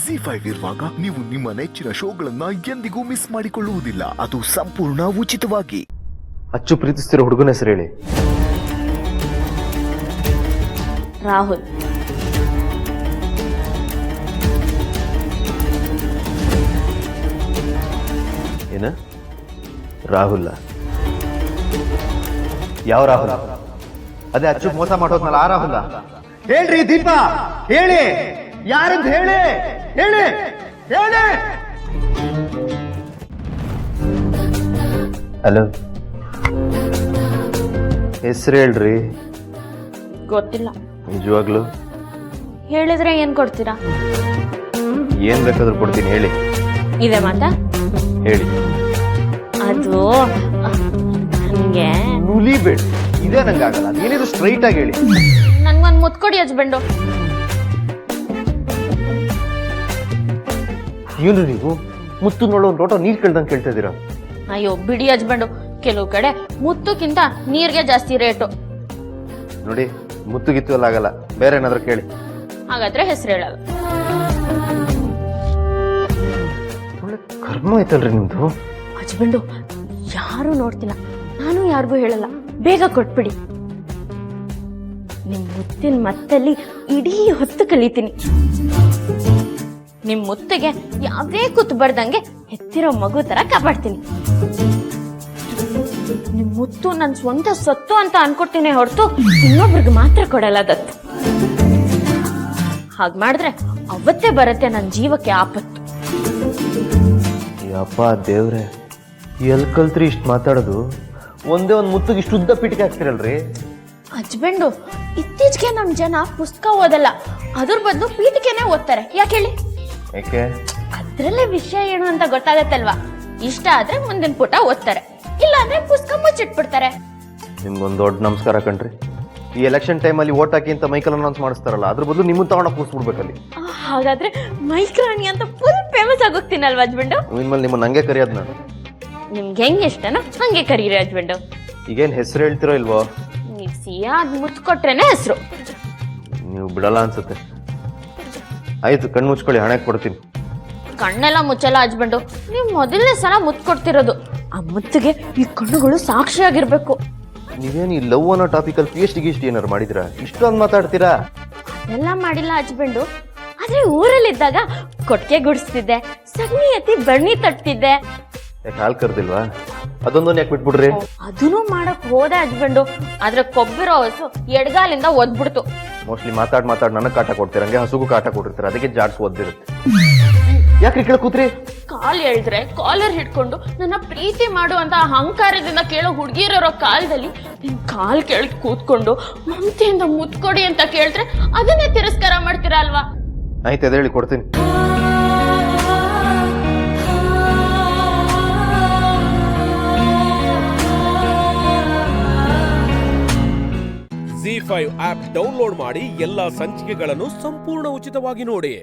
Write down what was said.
ZEE5 ಇರುವಾಗ ನೀವು ನಿಮ್ಮ ನೆಚ್ಚಿನ ಶೋಗಳನ್ನ ಎಂದಿಗೂ ಮಿಸ್ ಮಾಡಿಕೊಳ್ಳುವುದಿಲ್ಲ. ಅದು ಸಂಪೂರ್ಣ ಉಚಿತವಾಗಿ. ಅಚ್ಚು ಪ್ರೀತಿಸ್ತಿರೋ ಹುಡುಗನ ಹೆಸರು ಹೇಳಿ. ರಾಹುಲ್. ಏನ? ರಾಹುಲ್? ಯಾವ ರಾಹುಲ್? ಅದೇ ಅಚ್ಚು ಮೋಸ ಮಾಡೋದ್ನಲ್ಲ ಆ ರಾಹುಲ್? ಹೇಳ್ರಿ ದೀಪಾ, ಹೇಳಿ ಯಾರಂತ ಹೇಳಿ ಹೇಳಿ ಹೇಳಿ. ಹಲೋ, ಹೆಸರು ಹೇಳ್ರಿ. ಗೊತ್ತಿಲ್ಲ. ನಿಜವಾಗ್ಲು ಹೇಳಿದ್ರೆ ಏನ್ ಕೊಡ್ತೀರಾ? ಏನ್ ಬೇಕಾದ್ರೂ ಕೊಡ್ತೀನಿ, ಹೇಳಿ. ಇದೆ ಮಾತಾ? ಹೇಳಿ. ಅದು ನನ್ಗೆ ನುಲಿಬೇಡಿ, ಇದೇ ನಂಗಾಗಲ್ಲ. ಏನಿದ್ರು ಸ್ಟ್ರೈಟ್ ಆಗಿ ಹೇಳಿ. ನನ್ಗೊಂದ್ ಮುತ್ಕೊಡಿ ಹಸ್ಬೆಂಡು. ಏನು ನೀವು ಮುತ್ತು ನೋಡೋ ಒಂದು ಲೋಟ ನೀರ್ ಕೇಳ್ದಂಗೆ ಕೇಳ್ತಾ ಇದೀರಾ? ಅಯ್ಯೋ ಬಿಡಿ ಹಸ್ಬೆಂಡು, ಕೆಲವು ಕಡೆ ಮುತ್ತಕ್ಕಿಂತ ನೀರ್ಗೆ ಜಾಸ್ತಿ ರೇಟು. ನೋಡಿ, ಮುತ್ತುಗಿತ್ತು ಎಲ್ಲ ಆಗಲ್ಲ, ಬೇರೆ ಏನಾದ್ರು ಕೇಳಿ. ಹಾಗಾದ್ರೆ ಹೆಸರು ಹೇಳಲ್ಲ. ಒಳ್ಳೆ ಕರ್ಮ ಆಯ್ತಲ್ರಿ ನಿಮ್ದು. ಹಸ್ಬೆಂಡು, ಯಾರು ನೋಡ್ತಿಲ್ಲ, ನಾನು ಯಾರಿಗೂ ಹೇಳಲ್ಲ, ಬೇಗ ಕೊಟ್ಬಿಡಿ. ನಿಮ್ ಮುತ್ತಿನ ಮತ್ತಲ್ಲಿ ಇಡೀ ಹೊತ್ತು ಕಲಿತೀನಿ. ನಿಮ್ ಮುತ್ತಿಗೆ ಯಾವ್ದೇ ಕೂತು ಬರ್ದಂಗೆ ಹೆತ್ತಿರೋ ಮಗು ತರ ಕಾಪಾಡ್ತೀನಿ. ನಿಮ್ ಮುತ್ತು ನನ್ ಸ್ವಂತ ಸೊತ್ತು ಅಂತ ಅನ್ಕೊಡ್ತೀನಿ ಹೊರತು ಇನ್ನೊಬ್ರಿಗೆ ಮಾತ್ರ ಕೊಡಲ್ಲ ದತ್ತು. ಹಾಗ್ ಮಾಡಿದ್ರೆ ಅವತ್ತೇ ಬರುತ್ತೆ ನನ್ನ ಜೀವಕ್ಕೆ ಆಪತ್ತು. ಯಪ್ಪ ದೇವ್ರೆ, ಎಲ್ ಕಲ್ತ್ರಿ ಇಷ್ಟು ಮಾತಾಡೋದು? ಒಂದೇ ಒಂದು ಮುತ್ತಿಗೆ ಇಷ್ಟು ಉದ್ದ ಪೀಟಿಗೆ ಹಾಕ್ತಿರಲ್ರಿ? ಹಸ್ಬೆಂಡು, ಇತ್ತೀಚೆಗೆ ನಮ್ ಜನ ಪುಸ್ತಕ ಓದಲ್ಲ, ಅದ್ರ ಬದಲು ಪೀಠಿಕೆನೆ ಓದ್ತಾರೆ. ಯಾಕೆ ಹೇಳಿ? ಯಾಕೆ? ಅದ್ರಲ್ಲೇ ವಿಷಯ ಏನು ಅಂತ ಗೊತ್ತಾಗತ್ತಲ್ವಾ? ಇಷ್ಟ ಆದ್ರೆ ಮುಂದಿನ ಪುಟ ಓದ್ತಾರೆ, ಇಲ್ಲ ಅಂದ್ರೆ ಪುಸ್ತಕ ಮುಚ್ಚಿಟ್ಬಿಡ್ತಾರೆ. ನಿಮ್ಗೊಂದು ದೊಡ್ಡ ನಮಸ್ಕಾರ ಕಣ್ರಿ. ಈ ಎಲೆಕ್ಷನ್ ಟೈಮಲ್ಲಿ ಓಟ್ ಹಾಕಿ ಅಂತ ಮೈಕಲ್ ಅನೌನ್ಸ್ ಮಾಡಿಸ್ತಾರಲ್ಲ, ಅದ್ರ ಬದಲು ನಿಮ್ಮನ್ನ ತಗೊಂಡ ಕೂರಿಸ್ಬಿಡ್ಬೇಕಲ್ಲಿ. ಹಾಗಾದ್ರೆ ಮೈಕ್ರಾಣಿ ಅಂತ ಫುಲ್ ಫೇಮಸ್ ಆಗೋಗ್ತೀನಲ್ವಾ ಹಸ್ಬೆಂಡು? ಇನ್ಮೇಲೆ ನಿಮ್ಮನ್ನ ಹಂಗೆ ಕರೆಯೋದು ನಾನು. ನಿಮ್ಗೆ ಹೆಂಗ್ ಇಷ್ಟನೋ ಹಂಗೆ ಕರೀರಿ ಹಸ್ಬೆಂಡು. ಈಗೇನು ಹೆಸರು ಹೇಳ್ತಿರೋ ಇಲ್ವೋ? ನೀವ್ ಸಿಯಾದ್ ಮುತ್ತು ಕೊಟ್ರೇನೆ ಹೆಸರು. ನೀವು ಬಿಡಲ್ಲ ಅನ್ಸುತ್ತೆ. ಆಯ್ತು, ಕಣ್ಣು ಮುಚ್ಕೊಳ್ಳಿ, ಹಣೆ ಕೊಡ್ತೀನಿ. ಕಣ್ಣೆಲ್ಲ ಮುಚ್ಚಲ್ಲ ಹಸ್ಬೆಂಡು, ನೀವ್ ಮೊದಲನೇ ಸಲ ಮುತ್ತು ಕೊಡ್ತಿರೋದು. ಆ ಮುತ್ತಿಗೆ ಈ ಕಣ್ಣುಗಳು ಸಾಕ್ಷಿಯಾಗಿರ್ಬೇಕು. ನೀವೇನು ಈ ಲವ್ ಅನ್ನೋ ಟಾಪಿಕಲ್ಲಿ PhD ಏನಾರು ಮಾಡಿದಿರಾ? ಇಷ್ಟೊಂದು ಮಾತಾಡ್ತೀರಾ? ಅದೆಲ್ಲ ಮಾಡಿಲ್ಲ ಹಸ್ಬೆಂಡು, ಆದ್ರೆ ಊರಲ್ಲಿದ್ದಾಗ ಕೊಟ್ಟಿಗೆ ಗುಡಿಸ್ತಿದ್ದೆ, ಸಗಣಿ ಎತ್ತಿ ಬಣ್ಣಿ ತಟ್ತಿದ್ದೆ. ಯಾಕೆ ಹಾಲು ಕರ್ದಿಲ್ವಾ? ಅದೊಂದೊಂದು ಯಾಕೆ ಬಿಟ್ಬಿಡ್ರಿ? ಅದನ್ನು ಮಾಡಕ್ ಹೋದೆ ಹಸ್ಬೆಂಡು, ಆದ್ರೆ ಕೊಬ್ಬಿರೋ ಹಸು ಎಡ್ಗಾಲಿಂದ ಒದ್ಬಿಡ್ತು. ಮೋಸ್ಟ್ಲಿ ಮಾತಾಡ್ ನನಗೆ ಕಾಟ ಕೊಡ್ತೀರ, ಹಂಗೆ ಹಸುಗೂ ಕಾಟ ಕೊಟ್ಟಿರ್ತಾರೆ, ಅದಕ್ಕೆ ಜಾಡ್ಸ್ ಒದ್ದಿರುತ್ತೆ. ಯಾಕೆ ಕೇಳ ಕೂತ್ರಿ? ಕಾಲ್ ಎಳ್ದ್ರೆ ಕಾಲರ್ ಹಿಡ್ಕೊಂಡು ನನ್ನ ಪ್ರೀತಿ ಮಾಡು ಅಂತ ಅಹಂಕಾರದಿಂದ ಕೇಳೋ ಹುಡುಗಿಯರೋ ಕಾಲದಲ್ಲಿ ನಿನ್ ಕಾಲ್ ಕೇಳಿ ಕೂತ್ಕೊಂಡು ಮಮತೆಯಿಂದ ಮುತ್ಕೊಡಿ ಅಂತ ಕೇಳಿದ್ರೆ ಅದನ್ನೇ ತಿರಸ್ಕಾರ ಮಾಡ್ತೀರಾ ಅಲ್ವಾ? ಆಯ್ತು, ಅದೇ ಹೇಳಿ ಕೊಡ್ತೀನಿ. ZEE5 ಆಪ್ ಡೌನ್ಲೋಡ್ ಮಾಡಿ ಎಲ್ಲಾ ಸಂಚಿಕೆಗಳನ್ನು ಸಂಪೂರ್ಣ ಉಚಿತವಾಗಿ ನೋಡಿ.